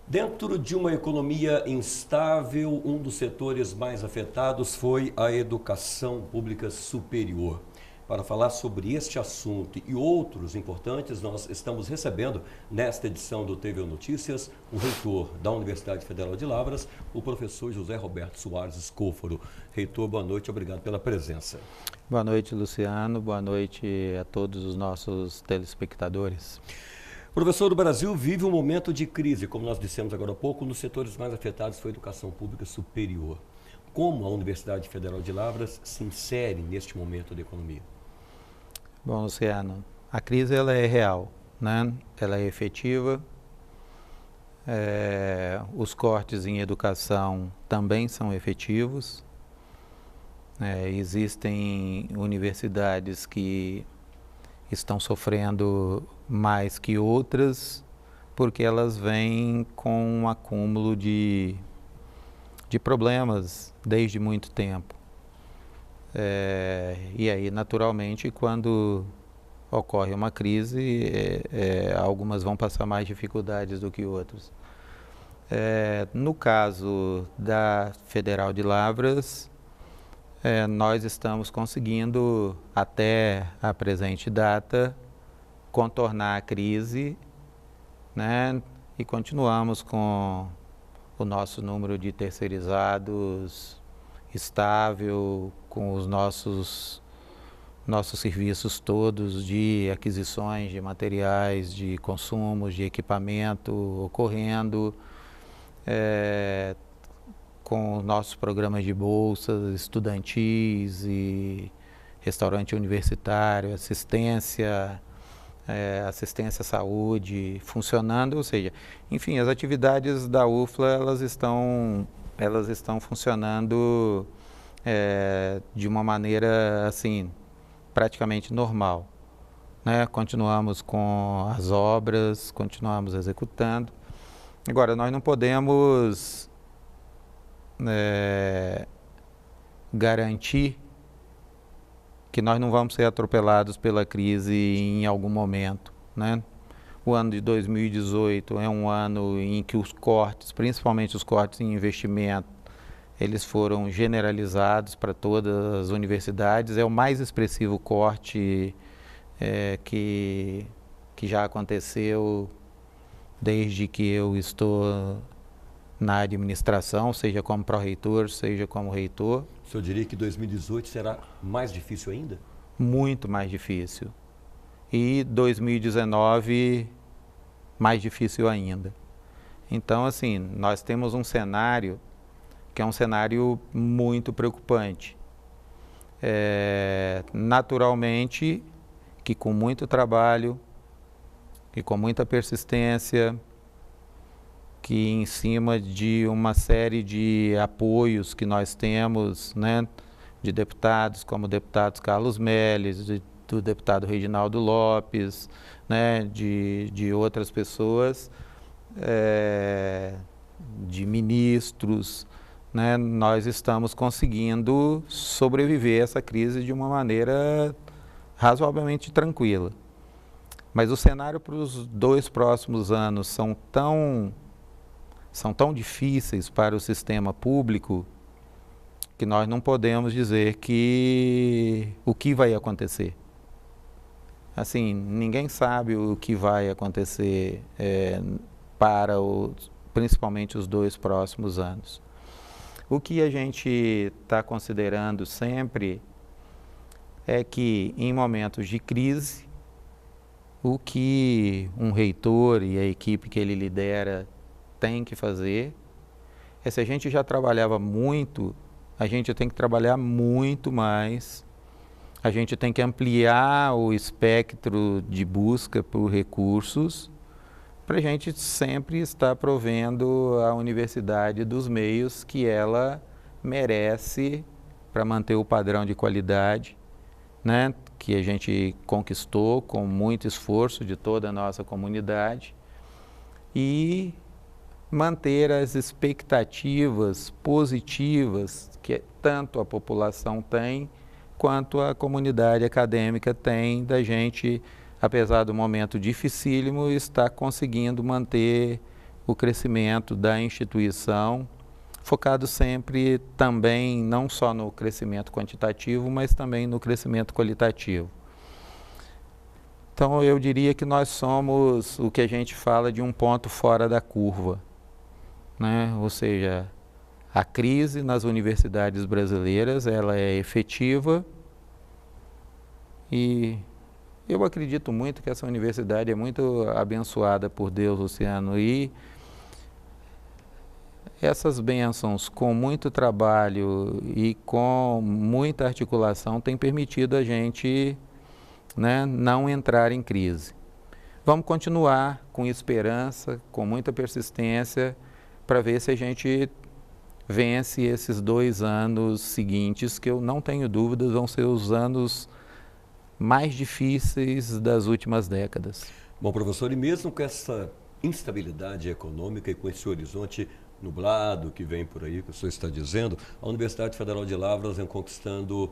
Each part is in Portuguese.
Dentro de uma economia instável, um dos setores mais afetados foi a educação pública superior. Para falar sobre este assunto e outros importantes, nós estamos recebendo, nesta edição do TV Notícias, o reitor da Universidade Federal de Lavras, o professor José Roberto Soares Escôfaro. Reitor, boa noite, obrigado pela presença. Boa noite, Luciano. Boa noite a todos os nossos telespectadores. Professor, o Brasil vive um momento de crise, como nós dissemos agora há pouco, nos setores mais afetados foi a educação pública superior. Como a Universidade Federal de Lavras se insere neste momento da economia? Bom, Luciano, a crise ela é real, né? Ela é efetiva. Os cortes em educação também são efetivos. Existem universidades que estão sofrendo mais que outras, porque elas vêm com um acúmulo de problemas desde muito tempo. E aí, naturalmente, quando ocorre uma crise, algumas vão passar mais dificuldades do que outras. No caso da Federal de Lavras, nós estamos conseguindo, até a presente data, contornar a crise, né? E continuamos com o nosso número de terceirizados estável, com os nossos serviços todos de aquisições de materiais, de consumos, de equipamento ocorrendo, com os nossos programas de bolsas estudantis e restaurante universitário, assistência à saúde funcionando, ou seja, enfim, as atividades da UFLA elas estão funcionando de uma maneira assim praticamente normal, né? Continuamos com as obras, continuamos executando. Agora, nós não podemos garantir que nós não vamos ser atropelados pela crise em algum momento, né? O ano de 2018 é um ano em que os cortes, principalmente os cortes em investimento, eles foram generalizados para todas as universidades. É o mais expressivo corte que já aconteceu desde que eu estou na administração, seja como pró-reitor, seja como reitor. O senhor diria que 2018 será mais difícil ainda? Muito mais difícil. E 2019, mais difícil ainda. Então, assim, nós temos um cenário que é um cenário muito preocupante. Naturalmente, que com muito trabalho, que com muita persistência, que em cima de uma série de apoios que nós temos, né, de deputados, como o deputado Carlos Melles, do deputado Reginaldo Lopes, né, de outras pessoas, de ministros, né, nós estamos conseguindo sobreviver a essa crise de uma maneira razoavelmente tranquila. Mas o cenário para os 2 próximos anos são tão difíceis para o sistema público que nós não podemos dizer o que vai acontecer. Assim, ninguém sabe o que vai acontecer principalmente os 2 próximos anos. O que a gente está considerando sempre é que em momentos de crise, o que um reitor e a equipe que ele lidera tem que fazer se a gente já trabalhava muito, a gente tem que trabalhar muito mais, a gente tem que ampliar o espectro de busca por recursos para a gente sempre estar provendo a universidade dos meios que ela merece para manter o padrão de qualidade, né, que a gente conquistou com muito esforço de toda a nossa comunidade, e manter as expectativas positivas que tanto a população tem quanto a comunidade acadêmica tem da gente, apesar do momento dificílimo, estar conseguindo manter o crescimento da instituição, focado sempre também não só no crescimento quantitativo, mas também no crescimento qualitativo. Então, eu diria que nós somos o que a gente fala de um ponto fora da curva, né? Ou seja, a crise nas universidades brasileiras, ela é efetiva e eu acredito muito que essa universidade é muito abençoada por Deus, Luciano, e essas bênçãos, com muito trabalho e com muita articulação, têm permitido a gente, né, não entrar em crise. Vamos continuar com esperança, com muita persistência, para ver se a gente vence esses 2 anos seguintes, que eu não tenho dúvidas vão ser os anos mais difíceis das últimas décadas. Bom, professor, e mesmo com essa instabilidade econômica e com esse horizonte nublado que vem por aí, que o senhor está dizendo, a Universidade Federal de Lavras vem conquistando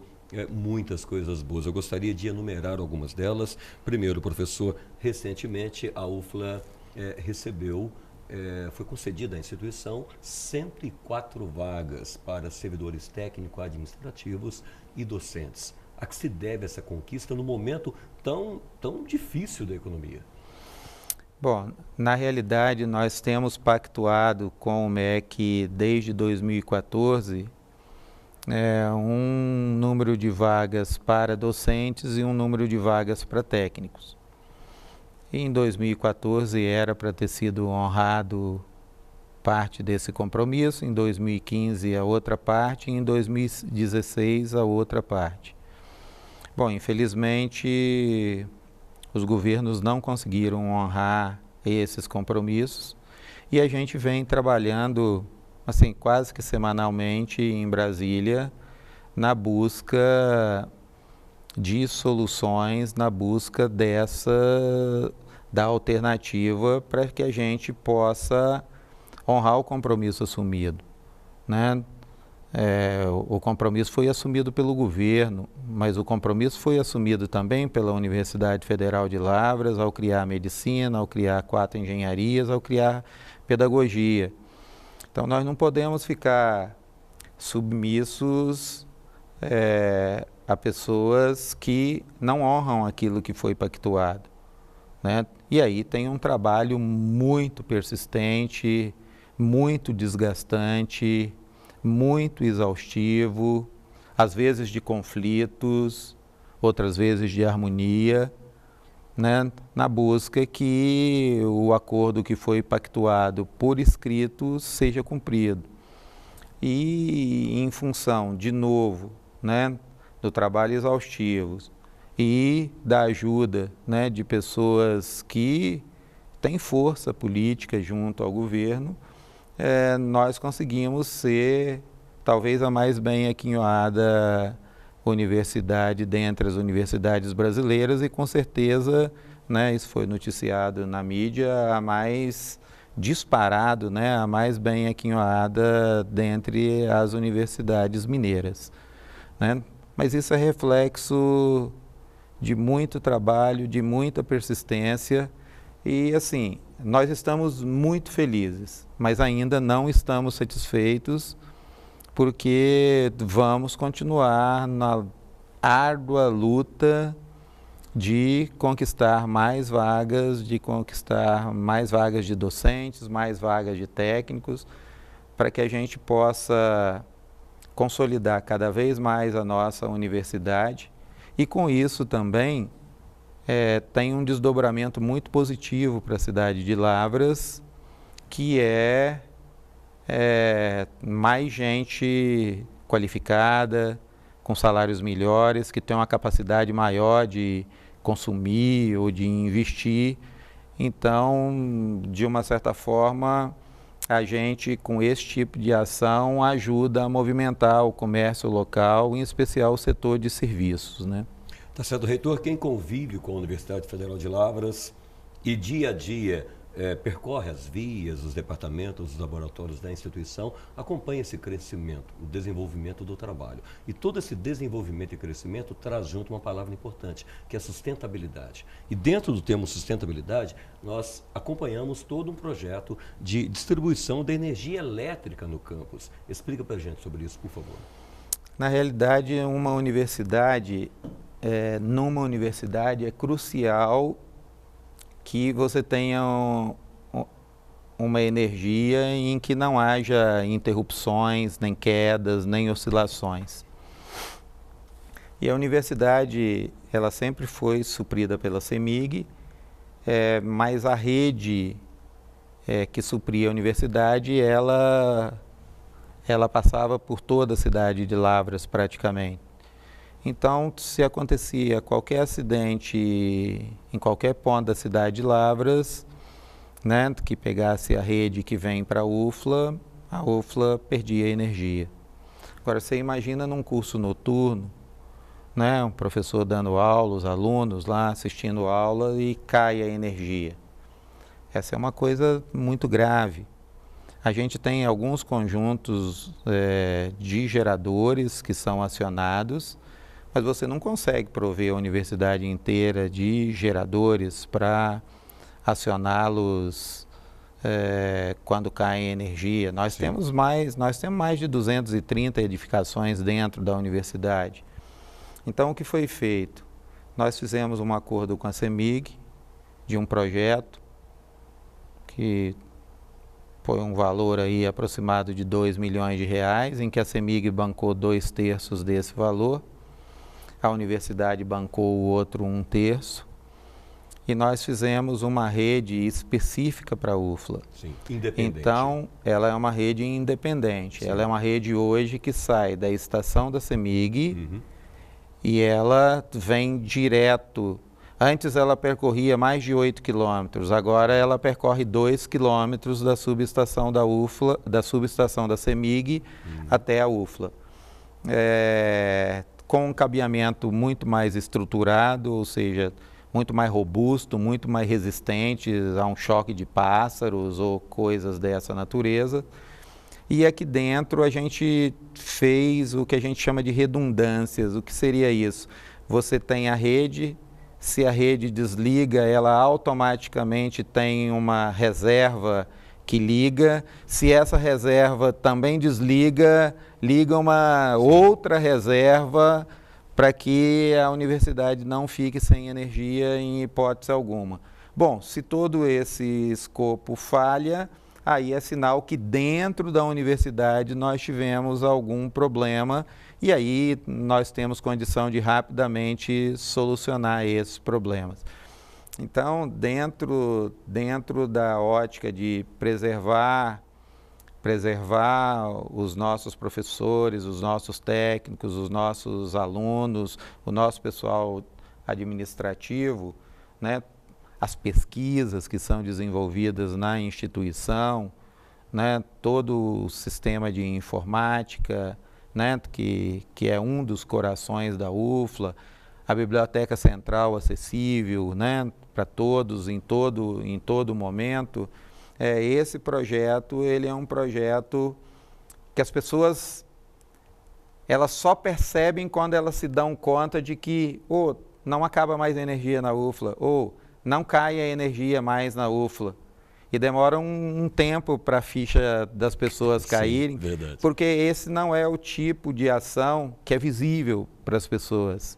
muitas coisas boas. Eu gostaria de enumerar algumas delas. Primeiro, professor, recentemente a UFLA recebeu, foi concedida à instituição 104 vagas para servidores técnico-administrativos e docentes. A que se deve essa conquista no momento tão difícil da economia? Bom, na realidade nós temos pactuado com o MEC desde 2014 um número de vagas para docentes e um número de vagas para técnicos. Em 2014 era para ter sido honrado parte desse compromisso, em 2015 a outra parte e em 2016 a outra parte. Bom, infelizmente os governos não conseguiram honrar esses compromissos e a gente vem trabalhando assim quase que semanalmente em Brasília na busca de soluções, na busca da alternativa para que a gente possa honrar o compromisso assumido, né? O compromisso foi assumido pelo governo, mas o compromisso foi assumido também pela Universidade Federal de Lavras ao criar medicina, ao criar 4 engenharias, ao criar pedagogia. Então nós não podemos ficar submissos a pessoas que não honram aquilo que foi pactuado, né? E aí tem um trabalho muito persistente, muito desgastante, muito exaustivo, às vezes de conflitos, outras vezes de harmonia, né, na busca que o acordo que foi pactuado por escrito seja cumprido. E em função, de novo, né, do trabalho exaustivo e da ajuda, né, de pessoas que têm força política junto ao governo, nós conseguimos ser talvez a mais bem aquinhoada universidade dentre as universidades brasileiras e com certeza, né, isso foi noticiado na mídia, a mais disparado, né, a mais bem aquinhoada dentre as universidades mineiras, né? Mas isso é reflexo de muito trabalho, de muita persistência e assim, nós estamos muito felizes, mas ainda não estamos satisfeitos porque vamos continuar na árdua luta de conquistar mais vagas, de docentes, mais vagas de técnicos, para que a gente possa consolidar cada vez mais a nossa universidade e com isso também tem um desdobramento muito positivo para a cidade de Lavras, que mais gente qualificada, com salários melhores, que tem uma capacidade maior de consumir ou de investir. Então, de uma certa forma, a gente, com esse tipo de ação, ajuda a movimentar o comércio local, em especial o setor de serviços, né? Tá certo, reitor, quem convive com a Universidade Federal de Lavras e dia a dia percorre as vias, os departamentos, os laboratórios da instituição, acompanha esse crescimento, o desenvolvimento do trabalho. E todo esse desenvolvimento e crescimento traz junto uma palavra importante, que é sustentabilidade. E dentro do termo sustentabilidade, nós acompanhamos todo um projeto de distribuição da energia elétrica no campus. Explica para a gente sobre isso, por favor. Na realidade, numa universidade é crucial que você tenha uma energia em que não haja interrupções, nem quedas, nem oscilações. E a universidade, ela sempre foi suprida pela CEMIG, mas a rede que supria a universidade, ela passava por toda a cidade de Lavras praticamente. Então, se acontecia qualquer acidente em qualquer ponto da cidade de Lavras, né, que pegasse a rede que vem para a UFLA perdia energia. Agora, você imagina num curso noturno, né, um professor dando aula, os alunos lá assistindo aula e cai a energia. Essa é uma coisa muito grave. A gente tem alguns conjuntos de geradores que são acionados, mas você não consegue prover a universidade inteira de geradores para acioná-los quando cai energia. Nós temos mais de 230 edificações dentro da universidade. Então, o que foi feito? Nós fizemos um acordo com a CEMIG de um projeto que foi um valor aí aproximado de R$2 milhões, em que a CEMIG bancou 2/3 desse valor. A universidade bancou o outro 1/3, e nós fizemos uma rede específica para a UFLA. Sim, independente. Então, ela é uma rede independente. Sim. Ela é uma rede hoje que sai da estação da CEMIG e ela vem direto. Antes ela percorria mais de 8 quilômetros, agora ela percorre 2 quilômetros da subestação da UFLA, da subestação da CEMIG até a UFLA. Com um cabeamento muito mais estruturado, ou seja, muito mais robusto, muito mais resistente a um choque de pássaros ou coisas dessa natureza. E aqui dentro a gente fez o que a gente chama de redundâncias. O que seria isso? Você tem a rede, se a rede desliga, ela automaticamente tem uma reserva que liga. Se essa reserva também desliga, liga uma outra reserva para que a universidade não fique sem energia em hipótese alguma. Bom, se todo esse escopo falha, aí é sinal que dentro da universidade nós tivemos algum problema e aí nós temos condição de rapidamente solucionar esses problemas. Então, dentro da ótica de preservar os nossos professores, os nossos técnicos, os nossos alunos, o nosso pessoal administrativo, né, as pesquisas que são desenvolvidas na instituição, né, todo o sistema de informática, né, que é um dos corações da UFLA, a biblioteca central acessível, né, para todos em todo momento. Esse projeto, ele é um projeto que as pessoas elas só percebem quando elas se dão conta de que não acaba mais a energia na UFLA, ou não cai a energia mais na UFLA. E demora um tempo para a ficha das pessoas caírem, verdade. Porque esse não é o tipo de ação que é visível para as pessoas,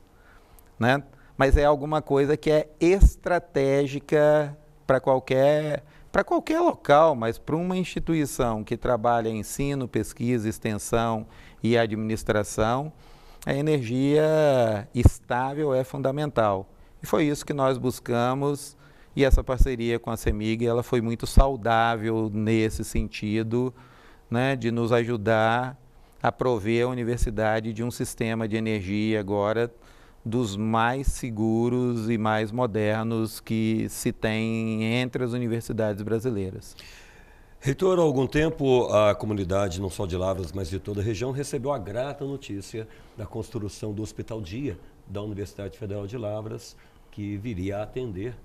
né? Mas é alguma coisa que é estratégica para qualquer local, mas para uma instituição que trabalha em ensino, pesquisa, extensão e administração, a energia estável é fundamental. E foi isso que nós buscamos, e essa parceria com a CEMIG, ela foi muito saudável nesse sentido, né, de nos ajudar a prover a universidade de um sistema de energia agora dos mais seguros e mais modernos que se tem entre as universidades brasileiras. Reitor, há algum tempo a comunidade, não só de Lavras, mas de toda a região, recebeu a grata notícia da construção do Hospital Dia da Universidade Federal de Lavras, que viria a atender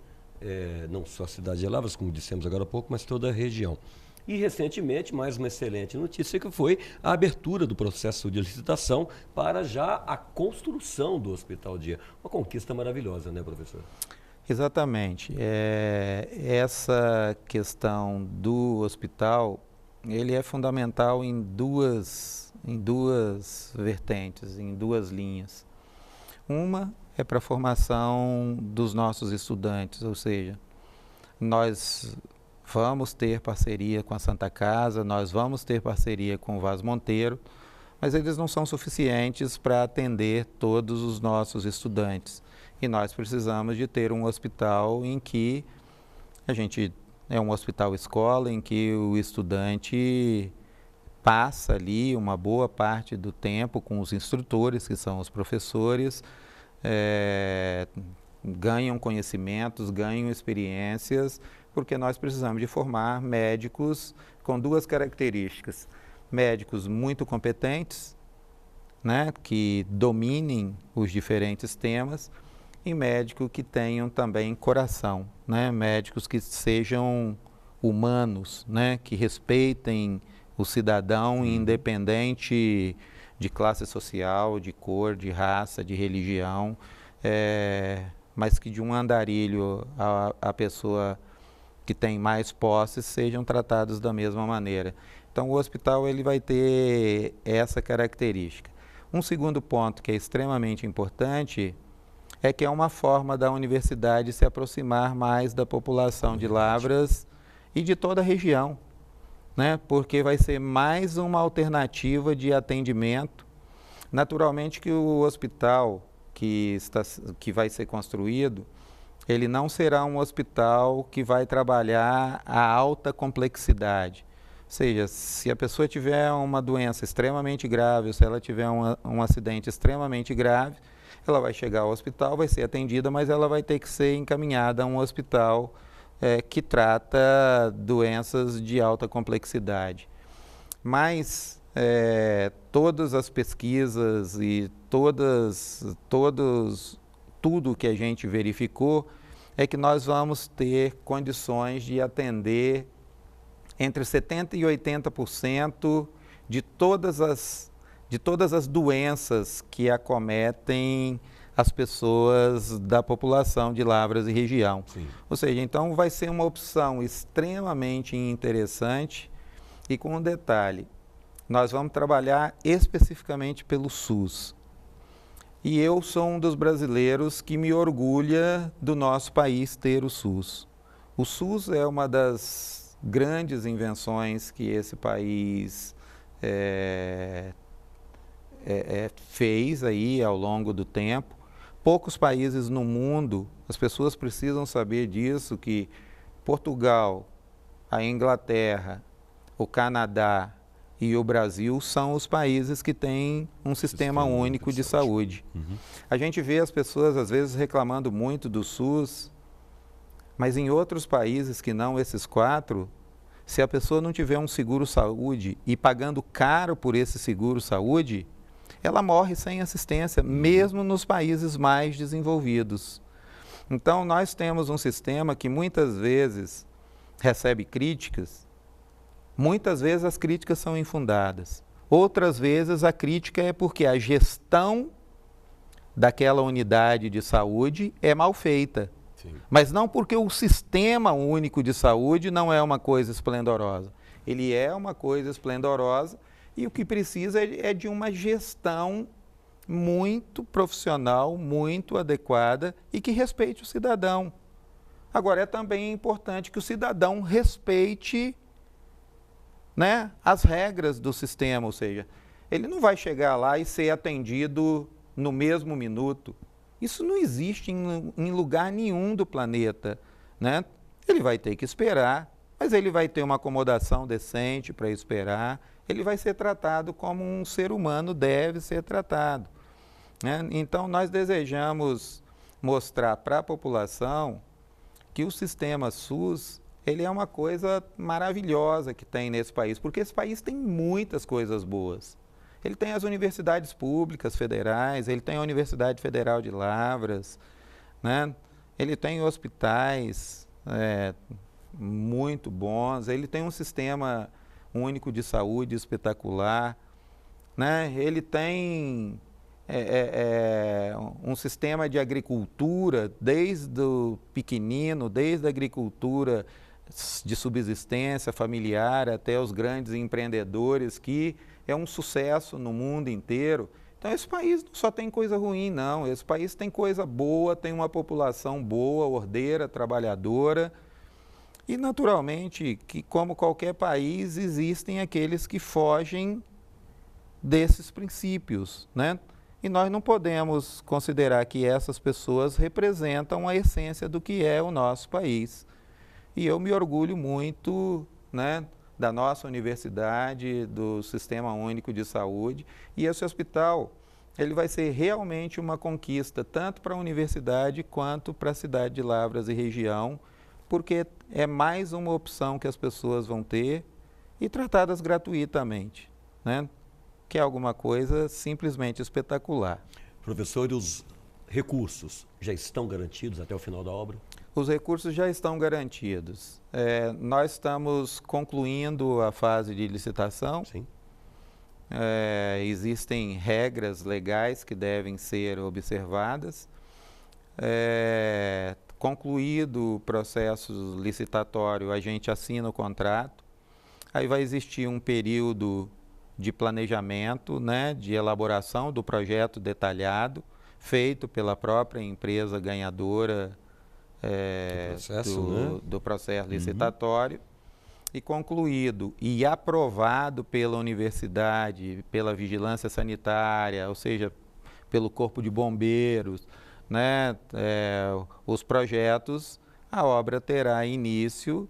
não só a cidade de Lavras, como dissemos agora há pouco, mas toda a região. E, recentemente, mais uma excelente notícia, que foi a abertura do processo de licitação para já a construção do Hospital Dia. Uma conquista maravilhosa, né, professor? Exatamente. Essa questão do hospital, ele é fundamental em duas vertentes, em duas linhas. Uma é para a formação dos nossos estudantes, ou seja, nós vamos ter parceria com a Santa Casa, nós vamos ter parceria com o Vaz Monteiro, mas eles não são suficientes para atender todos os nossos estudantes. E nós precisamos de ter um hospital em que é um hospital escola, em que o estudante passa ali uma boa parte do tempo com os instrutores, que são os professores, ganham conhecimentos, ganham experiências, porque nós precisamos de formar médicos com duas características. Médicos muito competentes, né, que dominem os diferentes temas, e médicos que tenham também coração, né, médicos que sejam humanos, né, que respeitem o cidadão independente de classe social, de cor, de raça, de religião, mas que de um andarilho a pessoa que tem mais posses sejam tratados da mesma maneira. Então, o hospital ele vai ter essa característica. Um segundo ponto que é extremamente importante é que é uma forma da universidade se aproximar mais da população de Lavras e de toda a região, né? Porque vai ser mais uma alternativa de atendimento. Naturalmente que o hospital que vai ser construído, ele não será um hospital que vai trabalhar a alta complexidade. Ou seja, se a pessoa tiver uma doença extremamente grave, ou se ela tiver um acidente extremamente grave, ela vai chegar ao hospital, vai ser atendida, mas ela vai ter que ser encaminhada a um hospital que trata doenças de alta complexidade. Mas todas as pesquisas e tudo que a gente verificou é que nós vamos ter condições de atender entre 70% e 80% de todas as doenças que acometem as pessoas da população de Lavras e região. Sim. Ou seja, então vai ser uma opção extremamente interessante e com um detalhe, nós vamos trabalhar especificamente pelo SUS. E eu sou um dos brasileiros que me orgulha do nosso país ter o SUS. O SUS é uma das grandes invenções que esse país fez aí ao longo do tempo. Poucos países no mundo, as pessoas precisam saber disso, que Portugal, a Inglaterra, o Canadá e o Brasil são os países que têm um sistema único de saúde. Uhum. A gente vê as pessoas, às vezes, reclamando muito do SUS, mas em outros países que não esses 4, se a pessoa não tiver um seguro-saúde e pagando caro por esse seguro-saúde, ela morre sem assistência, mesmo nos países mais desenvolvidos. Então, nós temos um sistema que muitas vezes recebe críticas. Muitas vezes as críticas são infundadas. Outras vezes a crítica é porque a gestão daquela unidade de saúde é mal feita. Sim. Mas não porque o sistema único de saúde não é uma coisa esplendorosa. Ele é uma coisa esplendorosa e o que precisa é de uma gestão muito profissional, muito adequada e que respeite o cidadão. Agora, é também importante que o cidadão respeite, né, as regras do sistema, ou seja, ele não vai chegar lá e ser atendido no mesmo minuto. Isso não existe em lugar nenhum do planeta, né? Ele vai ter que esperar, mas ele vai ter uma acomodação decente para esperar, ele vai ser tratado como um ser humano deve ser tratado, né? Então, nós desejamos mostrar para a população que o sistema SUS ele é uma coisa maravilhosa que tem nesse país, porque esse país tem muitas coisas boas. Ele tem as universidades públicas federais, ele tem a Universidade Federal de Lavras, né? ele tem hospitais muito bons, ele tem um sistema único de saúde espetacular, né? Ele tem um sistema de agricultura desde o pequenino, desde a agricultura de subsistência familiar até os grandes empreendedores, que é um sucesso no mundo inteiro. Então esse país não só tem coisa ruim, não. Esse país tem coisa boa, tem uma população boa, ordeira, trabalhadora. E naturalmente, que como qualquer país, existem aqueles que fogem desses princípios, né? E nós não podemos considerar que essas pessoas representam a essência do que é o nosso país. E eu me orgulho muito, né, da nossa universidade, do Sistema Único de Saúde. E esse hospital, ele vai ser realmente uma conquista, tanto para a universidade quanto para a cidade de Lavras e região, porque é mais uma opção que as pessoas vão ter e tratadas gratuitamente, né? Que é alguma coisa simplesmente espetacular. Professor, e os recursos já estão garantidos até o final da obra? Os recursos já estão garantidos. Nós estamos concluindo a fase de licitação. Sim. Existem regras legais que devem ser observadas. Concluído o processo licitatório, a gente assina o contrato. Aí vai existir um período de planejamento, né, de elaboração do projeto detalhado, feito pela própria empresa ganhadora do processo licitatório, e concluído e aprovado pela universidade, pela vigilância sanitária, ou seja, pelo corpo de bombeiros, né, os projetos, a obra terá início.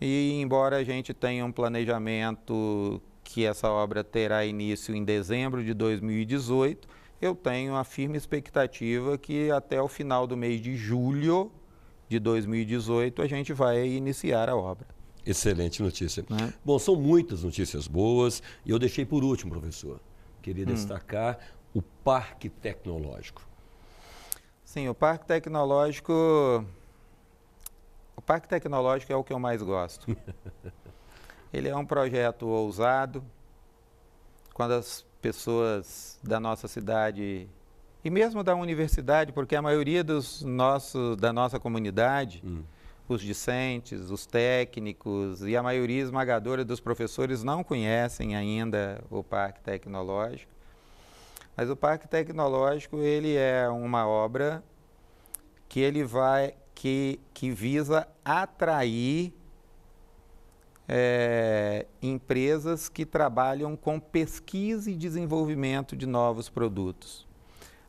E embora a gente tenha um planejamento que essa obra terá início em dezembro de 2018, eu tenho a firme expectativa que até o final do mês de julho de 2018 a gente vai iniciar a obra. Excelente notícia. Bom, são muitas notícias boas e eu deixei por último, professor. Queria destacar o Parque Tecnológico. Sim, o Parque Tecnológico é o que eu mais gosto. Ele é um projeto ousado. Quando as pessoas da nossa cidade, e mesmo da universidade, porque a maioria da nossa comunidade, os discentes, os técnicos e a maioria esmagadora dos professores não conhecem ainda o Parque Tecnológico. Mas o Parque Tecnológico, ele é uma obra que visa atrair empresas que trabalham com pesquisa e desenvolvimento de novos produtos.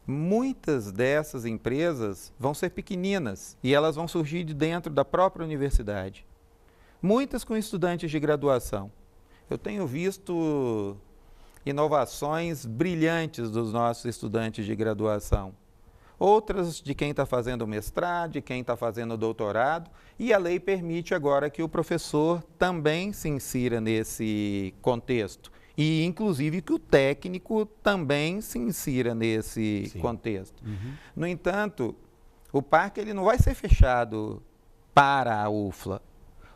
Muitas dessas empresas vão ser pequeninas e elas vão surgir de dentro da própria universidade. Muitas com estudantes de graduação. Eu tenho visto inovações brilhantes dos nossos estudantes de graduação. Outras de quem está fazendo mestrado, de quem está fazendo doutorado, e a lei permite agora que o professor também se insira nesse contexto. E, inclusive, que o técnico também se insira nesse contexto. No entanto, o parque ele não vai ser fechado para a UFLA.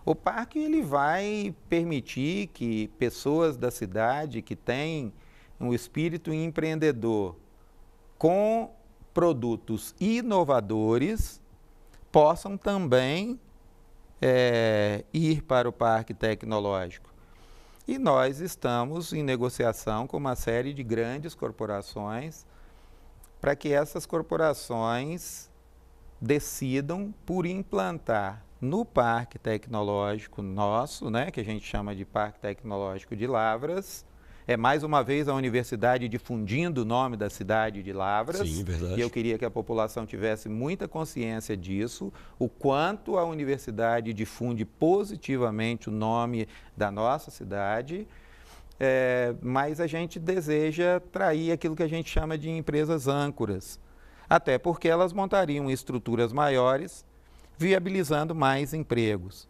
O parque ele vai permitir que pessoas da cidade que têm um espírito empreendedor com produtos inovadores possam também ir para o Parque Tecnológico. E nós estamos em negociação com uma série de grandes corporações para que essas corporações decidam por implantar no Parque Tecnológico nosso, né, que a gente chama de Parque Tecnológico de Lavras. Mais uma vez a universidade difundindo o nome da cidade de Lavras. Sim, verdade. E eu queria que a população tivesse muita consciência disso, o quanto a universidade difunde positivamente o nome da nossa cidade, mas a gente deseja atrair aquilo que a gente chama de empresas âncoras, até porque elas montariam estruturas maiores, viabilizando mais empregos.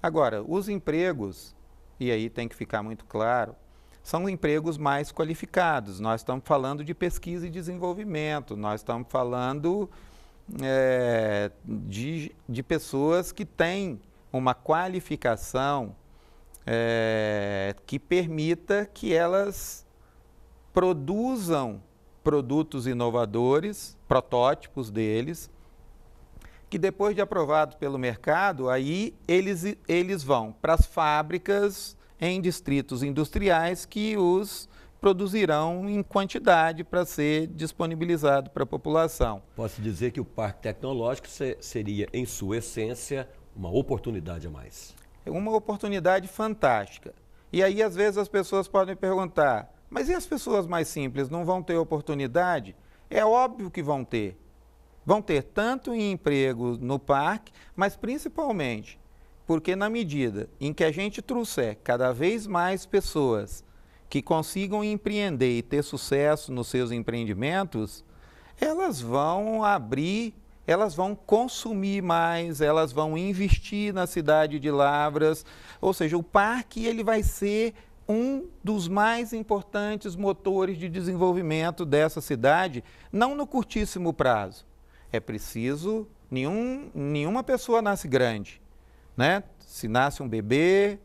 Agora, os empregos, e aí tem que ficar muito claro, são empregos mais qualificados. Nós estamos falando de pesquisa e desenvolvimento, nós estamos falando de pessoas que têm uma qualificação que permita que elas produzam produtos inovadores, protótipos deles, que depois de aprovados pelo mercado, aí eles vão para as fábricas em distritos industriais que os produzirão em quantidade para ser disponibilizado para a população. Posso dizer que o Parque Tecnológico seria, em sua essência, uma oportunidade a mais. É uma oportunidade fantástica. E aí, às vezes, as pessoas podem perguntar, mas e as pessoas mais simples não vão ter oportunidade? É óbvio que vão ter. Vão ter tanto em emprego no parque, mas principalmente porque na medida em que a gente trouxer cada vez mais pessoas que consigam empreender e ter sucesso nos seus empreendimentos, elas vão abrir, elas vão consumir mais, elas vão investir na cidade de Lavras, ou seja, o parque ele vai ser um dos mais importantes motores de desenvolvimento dessa cidade, não no curtíssimo prazo. É preciso, nenhuma pessoa nasce grande, né? Se nasce um bebê,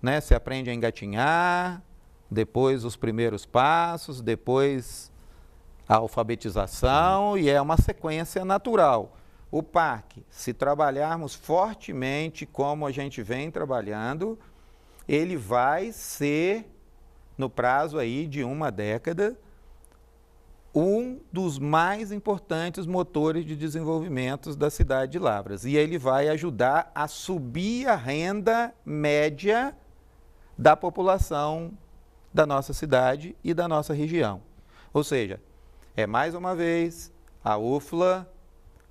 né, se aprende a engatinhar, depois os primeiros passos, depois a alfabetização, e é uma sequência natural. O parque, se trabalharmos fortemente como a gente vem trabalhando, ele vai ser, no prazo aí de uma década, um dos mais importantes motores de desenvolvimento da cidade de Lavras. E ele vai ajudar a subir a renda média da população da nossa cidade e da nossa região. Ou seja, é mais uma vez a UFLA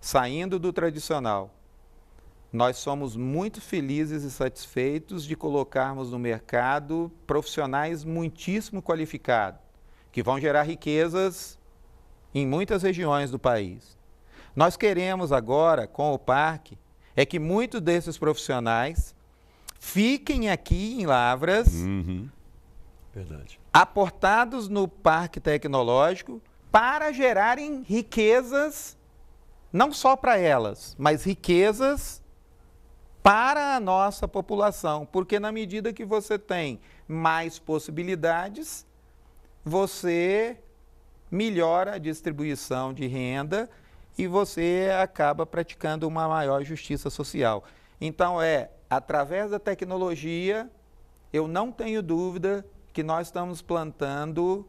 saindo do tradicional. Nós somos muito felizes e satisfeitos de colocarmos no mercado profissionais muitíssimo qualificados, que vão gerar riquezas em muitas regiões do país. Nós queremos agora, com o parque, é que muitos desses profissionais fiquem aqui em Lavras, Verdade. aportados no Parque Tecnológico, para gerarem riquezas, não só para elas, mas riquezas para a nossa população. Porque na medida que você tem mais possibilidades, você melhora a distribuição de renda e você acaba praticando uma maior justiça social. Então, através da tecnologia, eu não tenho dúvida que nós estamos plantando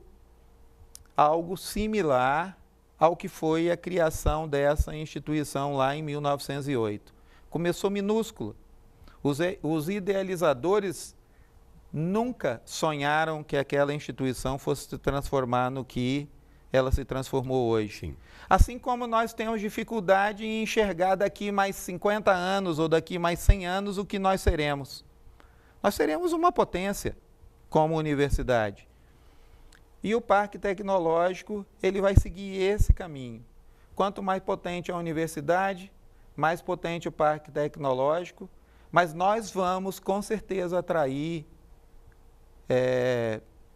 algo similar ao que foi a criação dessa instituição lá em 1908. Começou minúsculo. Os idealizadores nunca sonharam que aquela instituição fosse se transformar no que ela se transformou hoje. Sim. Assim como nós temos dificuldade em enxergar daqui mais 50 anos ou daqui mais 100 anos o que nós seremos. Nós seremos uma potência como universidade. E o Parque Tecnológico, ele vai seguir esse caminho. Quanto mais potente a universidade, mais potente o Parque Tecnológico, mas nós vamos com certeza atrair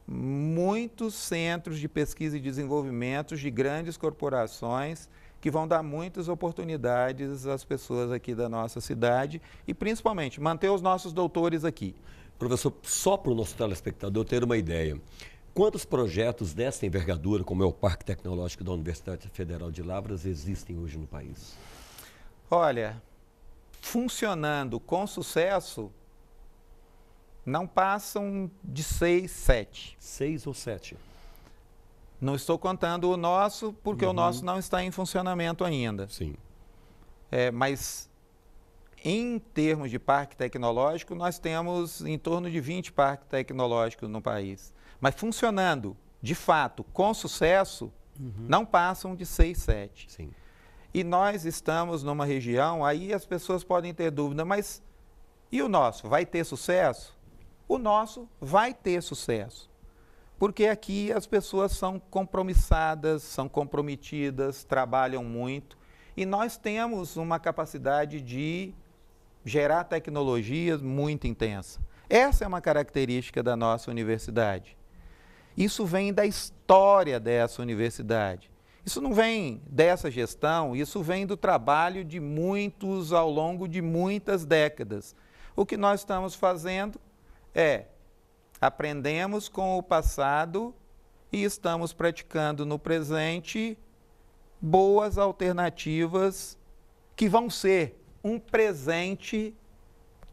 muitos centros de pesquisa e desenvolvimento de grandes corporações que vão dar muitas oportunidades às pessoas aqui da nossa cidade e, principalmente, manter os nossos doutores aqui. Professor, só para o nosso telespectador ter uma ideia, quantos projetos dessa envergadura, como é o Parque Tecnológico da Universidade Federal de Lavras, existem hoje no país? Olha, funcionando com sucesso, não passam de 6, 7. 6 ou 7? Não estou contando o nosso, porque o nosso não está em funcionamento ainda. Sim. Mas, em termos de parque tecnológico, nós temos em torno de 20 parques tecnológicos no país. Mas funcionando, de fato, com sucesso, não passam de 6, 7. Sim. E nós estamos numa região, aí as pessoas podem ter dúvida, mas e o nosso? Vai ter sucesso? O nosso vai ter sucesso, porque aqui as pessoas são compromissadas, são comprometidas, trabalham muito, e nós temos uma capacidade de gerar tecnologias muito intensa. Essa é uma característica da nossa universidade. Isso vem da história dessa universidade. Isso não vem dessa gestão, isso vem do trabalho de muitos ao longo de muitas décadas. O que nós estamos fazendo é aprendemos com o passado e estamos praticando no presente boas alternativas que vão ser um presente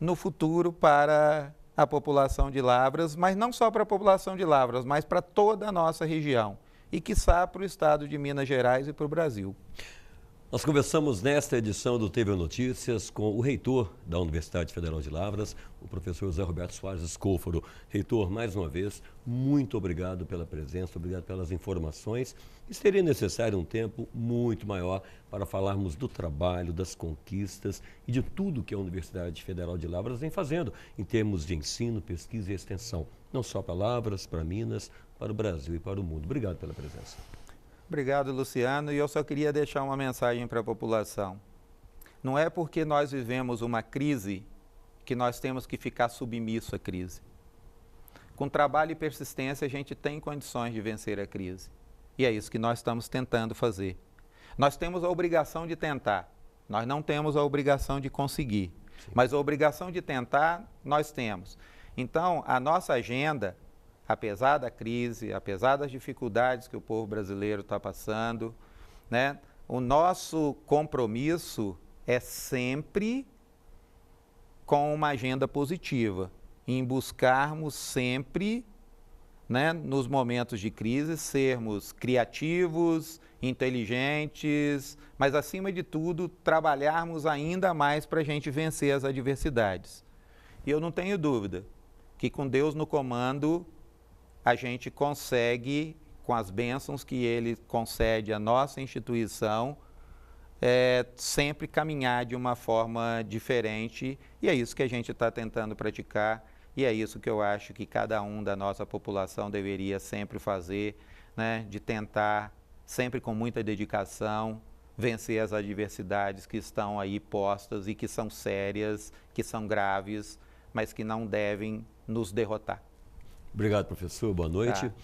no futuro para a população de Lavras, mas não só para a população de Lavras, mas para toda a nossa região e, quiçá, para o estado de Minas Gerais e para o Brasil. Nós conversamos nesta edição do TV Notícias com o reitor da Universidade Federal de Lavras, o professor José Roberto Soares Escôfaro. Reitor, mais uma vez, muito obrigado pela presença, obrigado pelas informações. E seria necessário um tempo muito maior para falarmos do trabalho, das conquistas e de tudo que a Universidade Federal de Lavras vem fazendo em termos de ensino, pesquisa e extensão, não só para Lavras, para Minas, para o Brasil e para o mundo. Obrigado pela presença. Obrigado, Luciano. E eu só queria deixar uma mensagem para a população. Não é porque nós vivemos uma crise que nós temos que ficar submisso à crise. Com trabalho e persistência, a gente tem condições de vencer a crise. E é isso que nós estamos tentando fazer. Nós temos a obrigação de tentar. Nós não temos a obrigação de conseguir. Sim. Mas a obrigação de tentar, nós temos. Então, a nossa agenda, apesar da crise, apesar das dificuldades que o povo brasileiro está passando, né, o nosso compromisso é sempre com uma agenda positiva, em buscarmos sempre, né, nos momentos de crise, sermos criativos, inteligentes, mas, acima de tudo, trabalharmos ainda mais para a gente vencer as adversidades. E eu não tenho dúvida que, com Deus no comando, a gente consegue, com as bênçãos que Ele concede à nossa instituição, sempre caminhar de uma forma diferente, e é isso que a gente está tentando praticar, e é isso que eu acho que cada um da nossa população deveria sempre fazer, né, de tentar, sempre com muita dedicação, vencer as adversidades que estão aí postas e que são sérias, que são graves, mas que não devem nos derrotar. Obrigado, professor. Boa noite. Tá.